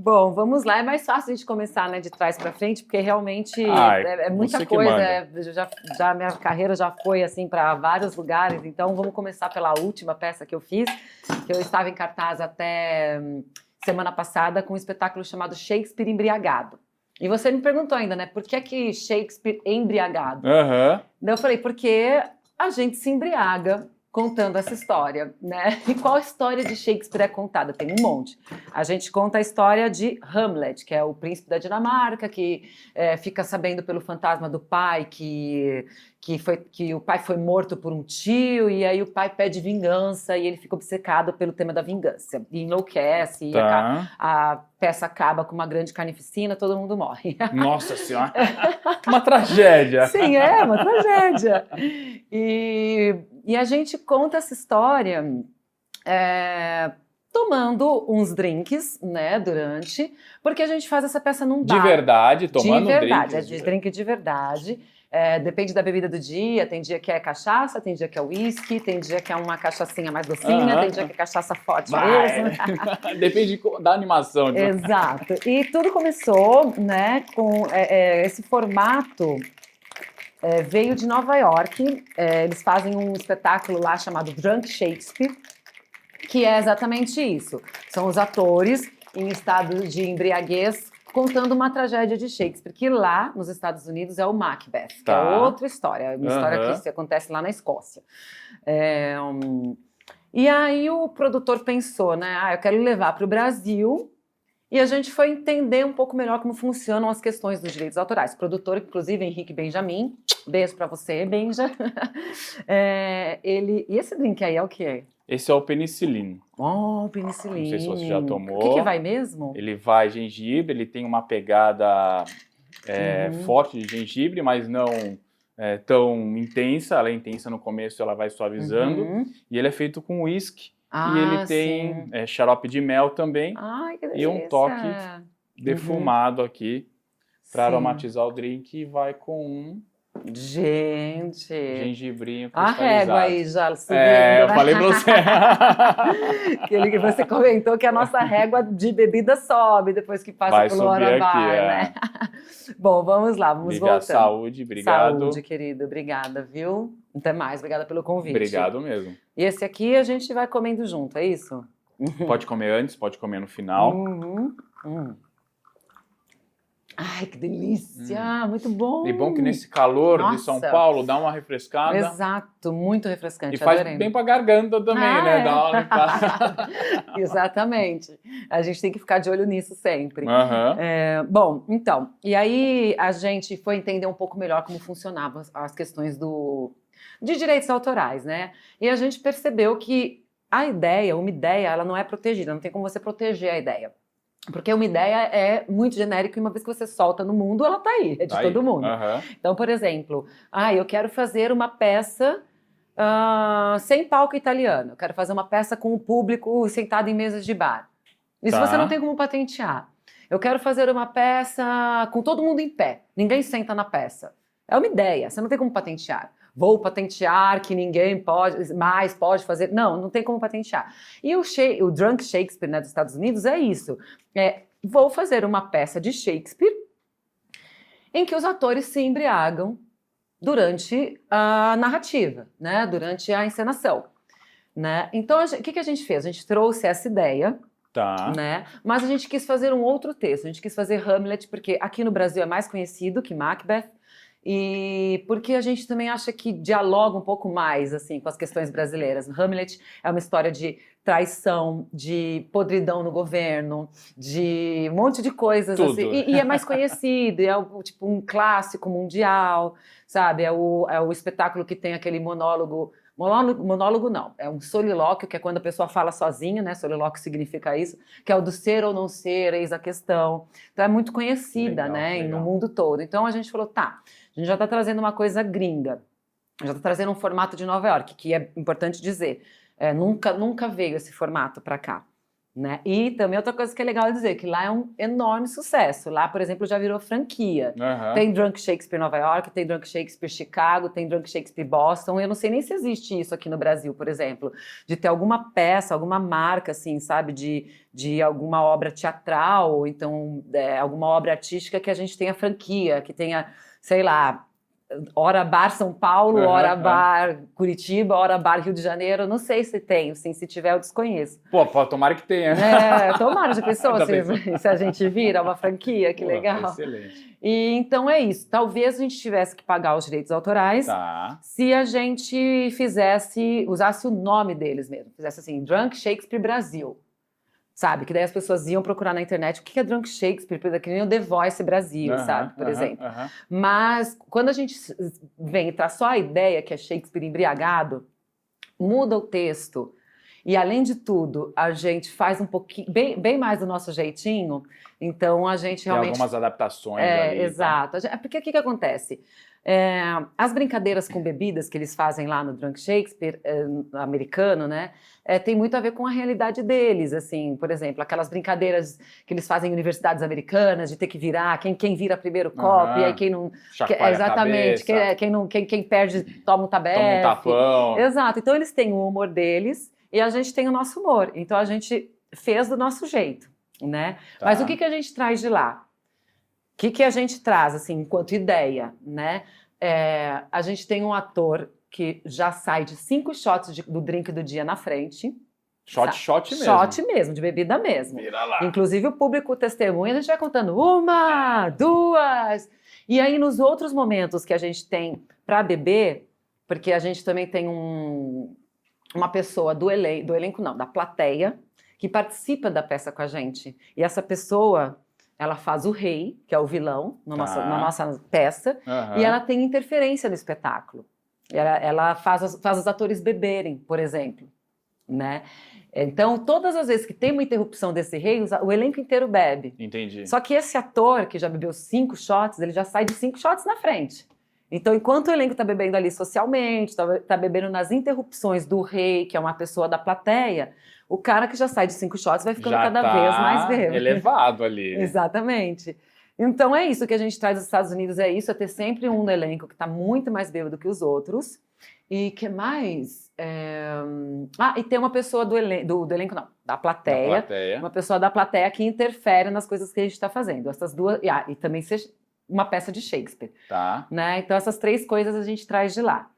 Bom, vamos lá. É mais fácil a gente começar, né, de trás para frente, porque realmente é muita coisa. Minha carreira já foi assim para vários lugares. Então, vamos começar pela última peça que eu fiz, que eu estava em cartaz até semana passada com um espetáculo chamado Shakespeare Embriagado. E você me perguntou ainda, né, por que Shakespeare embriagado? Uhum. Eu falei, porque a gente se embriaga contando essa história, né? E qual história de Shakespeare é contada? Tem um monte. A gente conta a história de Hamlet, que é o príncipe da Dinamarca, que fica sabendo pelo fantasma do pai que o pai foi morto por um tio, e aí o pai pede vingança, e ele fica obcecado pelo tema da vingança. E enlouquece, e a peça acaba com uma grande carnificina, todo mundo morre. Nossa Senhora! Uma tragédia! Sim, é uma tragédia. E a gente conta essa história tomando uns drinks, né, porque a gente faz essa peça num bar. De verdade, tomando drinks. De verdade, drinks. é de drink de verdade. Depende da bebida do dia, tem dia que é cachaça, tem dia que é uísque, tem dia que é uma cachaçinha mais docinha, tem dia que é cachaça forte mesmo. Depende da animação. Exato. E tudo começou, né, com esse formato. Veio de Nova York, eles fazem um espetáculo lá chamado Drunk Shakespeare, que é exatamente isso. São os atores em estado de embriaguez contando uma tragédia de Shakespeare, que lá nos Estados Unidos é o Macbeth, que é outra história, uma história que acontece lá na Escócia. E aí o produtor pensou, né, eu quero levar para o Brasil. E a gente foi entender um pouco melhor como funcionam as questões dos direitos autorais. O produtor, inclusive, Henrique Benjamin, beijo pra você, Benja. E esse drink aí é o quê? Esse é o penicilline. Oh, penicilline. Não sei se você já tomou. O que vai mesmo? Ele vai gengibre, ele tem uma pegada forte de gengibre, mas não tão intensa. Ela é intensa no começo, ela vai suavizando. E ele é feito com uísque. E ele tem xarope de mel também. Ai, que e um toque defumado aqui para aromatizar o drink, e vai com um gengibrinho cristalizado. A régua aí já subindo. Eu falei pra você. Aquele que você comentou que a nossa régua de bebida sobe depois que passa pelo Hora Bar, né? Bom, vamos lá, vamos voltar. Saúde, obrigado. Saúde, querido, obrigada, viu? Até mais, obrigada pelo convite. Obrigado mesmo. E esse aqui a gente vai comendo junto, é isso? Pode comer antes, pode comer no final. Ai, que delícia! Muito bom! E bom que nesse calor de São Paulo dá uma refrescada. Exato, muito refrescante. E faz bem pra garganta também, né? Dá uma limpada. Exatamente. A gente tem que ficar de olho nisso sempre. Bom, então, e aí a gente foi entender um pouco melhor como funcionavam as questões de direitos autorais, né? E a gente percebeu que uma ideia, ela não é protegida, não tem como você proteger a ideia. Porque uma ideia é muito genérica e uma vez que você solta no mundo, ela tá aí, é de todo mundo. Então, por exemplo, eu quero fazer uma peça sem palco italiano, eu quero fazer uma peça com o público sentado em mesas de bar. Isso você não tem como patentear. Eu quero fazer uma peça com todo mundo em pé, ninguém senta na peça. É uma ideia, você não tem como patentear. Vou patentear que ninguém mais pode fazer. Não tem como patentear. E o Drunk Shakespeare, né, dos Estados Unidos é isso. Vou fazer uma peça de Shakespeare em que os atores se embriagam durante a narrativa, né, durante a encenação. Né? Então, o que a gente fez? A gente trouxe essa ideia, né, mas a gente quis fazer um outro texto. A gente quis fazer Hamlet, porque aqui no Brasil é mais conhecido que Macbeth. E porque a gente também acha que dialoga um pouco mais assim com as questões brasileiras. Hamlet é uma história de traição, de podridão no governo, de um monte de coisas assim. E é mais conhecido, é tipo um clássico mundial, sabe? É o espetáculo que tem aquele monólogo não, é um solilóquio, que é quando a pessoa fala sozinha, né? Solilóquio significa isso, que é o do ser ou não ser, eis a questão. Então é muito conhecida, né? No mundo todo. Então a gente falou, a gente já está trazendo uma coisa gringa, já está trazendo um formato de Nova York, que é importante dizer, nunca veio esse formato para cá. Né? E também outra coisa que é legal dizer, que lá é um enorme sucesso. Lá, por exemplo, já virou franquia. Tem Drunk Shakespeare Nova York, tem Drunk Shakespeare Chicago, tem Drunk Shakespeare Boston. Eu não sei nem se existe isso aqui no Brasil, por exemplo, de ter alguma peça, alguma marca, assim, sabe, de alguma obra teatral, ou então alguma obra artística que a gente tenha franquia, que tenha, sei lá, hora bar São Paulo, hora bar Curitiba, hora bar Rio de Janeiro. Não sei se tem, assim, se tiver eu desconheço. Pô, tomara que tenha. Tomara, já pensou se a gente vira uma franquia, que legal. Excelente. E então é isso, talvez a gente tivesse que pagar os direitos autorais se a gente usasse o nome deles mesmo, fizesse assim, Drunk Shakespeare Brasil. Sabe? Que daí as pessoas iam procurar na internet o que é Drunk Shakespeare, que nem o The Voice Brasil, sabe? Por exemplo. Mas quando a gente vem e traz só a ideia que é Shakespeare embriagado, muda o texto e, além de tudo, a gente faz um pouquinho, bem mais do nosso jeitinho, então a gente realmente... Tem algumas adaptações ali. Exato. Tá? Porque o que acontece? As brincadeiras com bebidas que eles fazem lá no Drunk Shakespeare americano, né, tem muito a ver com a realidade deles, assim, por exemplo, aquelas brincadeiras que eles fazem em universidades americanas, de ter que virar, quem vira primeiro o copo, e aí quem não... exatamente, quem perde toma um tabefe. Toma um tapão. Exato, então eles têm o humor deles e a gente tem o nosso humor, então a gente fez do nosso jeito, né? Tá. Mas o que a gente traz de lá? O que a gente traz, assim, enquanto ideia, né? A gente tem um ator que já sai de 5 shots do drink do dia na frente. Shot mesmo. Shot mesmo, de bebida mesmo. Vira lá. Inclusive o público testemunha, a gente vai contando 1, 2... E aí nos outros momentos que a gente tem para beber, porque a gente também tem uma pessoa do elenco não, da plateia, que participa da peça com a gente. E essa pessoa... Ela faz o rei, que é o vilão, na nossa peça, e ela tem interferência no espetáculo. Ela faz os atores beberem, por exemplo. Né? Então, todas as vezes que tem uma interrupção desse rei, o elenco inteiro bebe. Entendi. Só que esse ator, que já bebeu 5 shots, ele já sai de 5 shots na frente. Então, enquanto o elenco está bebendo ali socialmente, está bebendo nas interrupções do rei, que é uma pessoa da plateia, o cara que já sai de 5 shots vai ficando cada vez mais bêbado. Elevado ali. Exatamente. Então é isso que a gente traz dos Estados Unidos, é ter sempre um no elenco que está muito mais bêbado que os outros. E que mais? E tem uma pessoa do elenco, não, da plateia. Uma pessoa da plateia que interfere nas coisas que a gente está fazendo. Essas duas, e também ser uma peça de Shakespeare. Tá. Né? Então essas 3 coisas a gente traz de lá.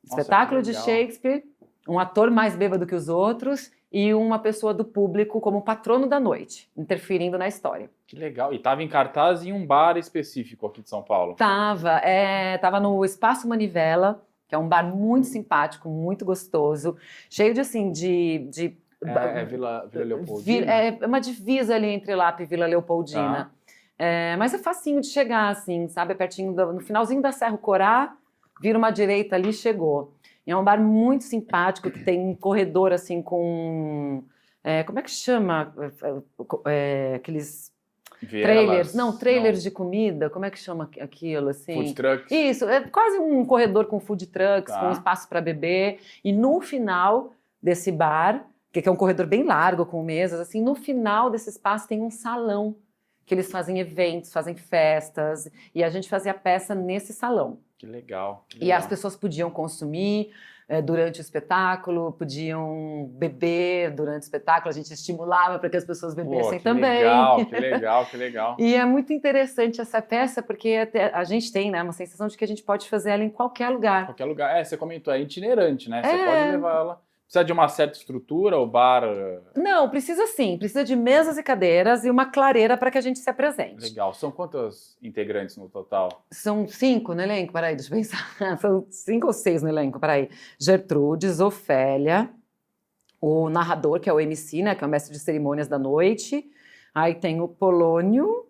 Espetáculo de Shakespeare, um ator mais bêbado que os outros e uma pessoa do público como patrono da noite, interferindo na história. Que legal. E estava em cartaz em um bar específico aqui de São Paulo? Tava no Espaço Manivela, que é um bar muito simpático, muito gostoso, cheio de, assim, Vila Leopoldina? É uma divisa ali entre Lapa e Vila Leopoldina. Mas é facinho de chegar, assim, sabe? Pertinho no finalzinho da Serra Corá, vira uma direita ali, chegou. E é um bar muito simpático, que tem um corredor, assim, com... como é que chama? Aqueles... trailers. Não, trailers de comida. Como é que chama aquilo, assim? Food trucks. Isso, é quase um corredor com food trucks, com espaço para beber. E no final desse bar, que é um corredor bem largo, com mesas, assim, no final desse espaço tem um salão, que eles fazem eventos, fazem festas. E a gente fazia a peça nesse salão. Que legal. E as pessoas podiam consumir durante o espetáculo, podiam beber durante o espetáculo, a gente estimulava para que as pessoas bebessem também. Que legal. E é muito interessante essa peça, porque a gente tem, né, uma sensação de que a gente pode fazer ela em qualquer lugar. Qualquer lugar. Você comentou, é itinerante, né? Você pode levar ela... Precisa de uma certa estrutura, o bar... Não, precisa sim. Precisa de mesas e cadeiras e uma clareira para que a gente se apresente. Legal. São quantos integrantes no total? São 5 no elenco, peraí, deixa eu pensar. São 5 ou 6 no elenco, peraí. Gertrudes, Ofélia, o narrador, que é o MC, né, que é o mestre de cerimônias da noite. Aí tem o Polônio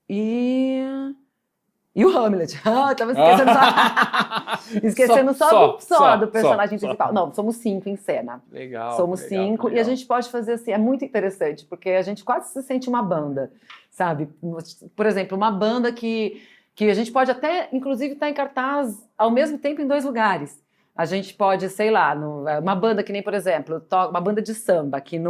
e o Hamlet. Tava esquecendo só do personagem principal. Não, somos 5 em cena. Legal. Somos 5 e a gente pode fazer assim, é muito interessante, porque a gente quase se sente uma banda, sabe? Por exemplo, uma banda que a gente pode até, inclusive, estar em cartaz ao mesmo tempo em 2 lugares. A gente pode, sei lá, uma banda que nem, por exemplo, uma banda de samba, que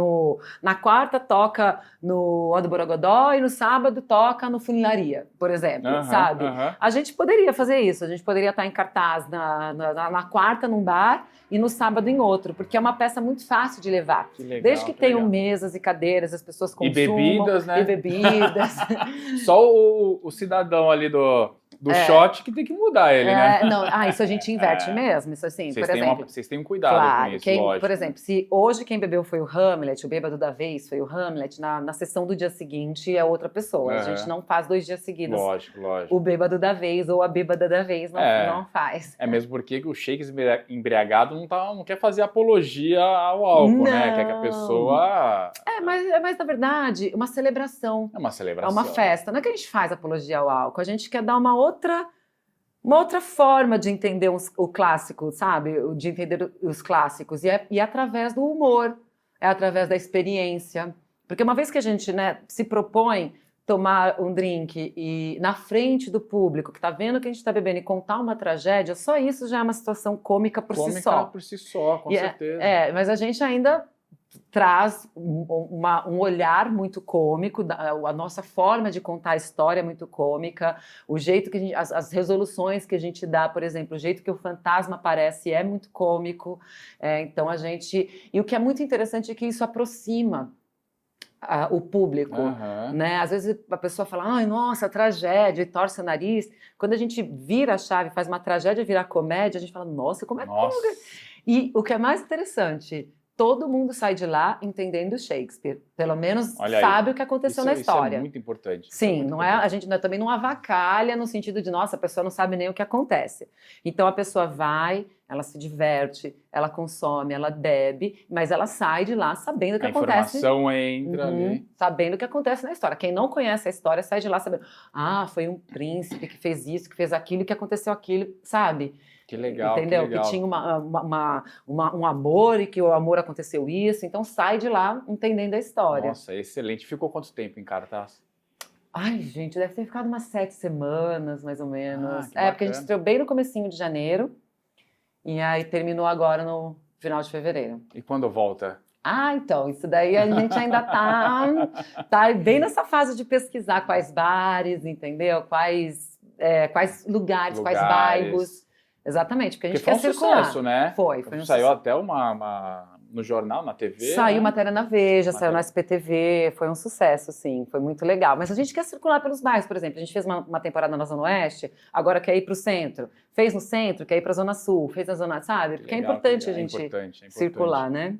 na quarta toca no Ó do Borogodó e no sábado toca no Funilaria, por exemplo, sabe? A gente poderia fazer isso, a gente poderia estar em cartaz na quarta num bar e no sábado em outro, porque é uma peça muito fácil de levar. Que legal, desde que tenham mesas e cadeiras, as pessoas consumam. E bebidas, né? E bebidas. Só o cidadão ali do shot que tem que mudar ele, né? Não, isso a gente inverte mesmo, isso assim, por exemplo. Vocês têm um cuidado com isso, lógico. Por exemplo, se hoje quem bebeu foi o Hamlet, o bêbado da vez foi o Hamlet, na sessão do dia seguinte é outra pessoa. A gente não faz 2 dias seguidos. Lógico. O bêbado da vez ou a bêbada da vez não faz. É mesmo porque o Shakespeare embriagado não quer fazer apologia ao álcool, né? Quer que a pessoa... Mas na verdade, uma celebração. É uma celebração. É uma festa. Não é que a gente faz apologia ao álcool, a gente quer dar uma outra forma de entender o clássico, sabe? De entender os clássicos. E é através do humor, é através da experiência. Porque uma vez que a gente, né, se propõe tomar um drink e na frente do público que está vendo que a gente está bebendo e contar uma tragédia, só isso já é uma situação cômica por si só. Cômica por si só, com certeza. Mas a gente ainda traz um olhar muito cômico, a nossa forma de contar a história é muito cômica, o jeito que as resoluções que a gente dá, por exemplo, o jeito que o fantasma aparece é muito cômico. Então a gente... E o que é muito interessante é que isso aproxima o público, né? Às vezes a pessoa fala, ai, nossa, tragédia, e torce o nariz. Quando a gente vira a chave, faz uma tragédia virar comédia, a gente fala, nossa, como é que... E o que é mais interessante... Todo mundo sai de lá entendendo Shakespeare. Pelo menos sabe o que aconteceu na história. Isso é muito importante. Sim, a gente também não avacalha no sentido de, nossa, a pessoa não sabe nem o que acontece. Então a pessoa vai, ela se diverte, ela consome, ela bebe, mas ela sai de lá sabendo o que acontece. A informação entra ali. Sabendo o que acontece na história. Quem não conhece a história sai de lá sabendo. Foi um príncipe que fez isso, que fez aquilo, que aconteceu aquilo, sabe? Que legal, entendeu? Que legal. Que tinha um amor e que o amor aconteceu isso. Então sai de lá entendendo a história. Nossa, excelente. Ficou quanto tempo em cartaz? Ai, gente, deve ter ficado umas 7 semanas, mais ou menos. Porque a gente estreou bem no comecinho de janeiro. E aí terminou agora no final de fevereiro. E quando volta? Então, isso daí a gente ainda tá bem nessa fase de pesquisar quais bares, entendeu? Quais lugares, quais bairros. Exatamente, porque a gente quer circular. Sucesso, né? Foi um Saiu sucesso. até no jornal, na TV. Saiu matéria na Veja, saiu na SPTV, foi um sucesso, sim, foi muito legal. Mas a gente quer circular pelos bairros, por exemplo, a gente fez uma temporada na Zona Oeste, agora quer ir para o centro. Fez no centro, quer ir para a Zona Sul, fez na Zona, sabe? Porque é importante a gente circular, né?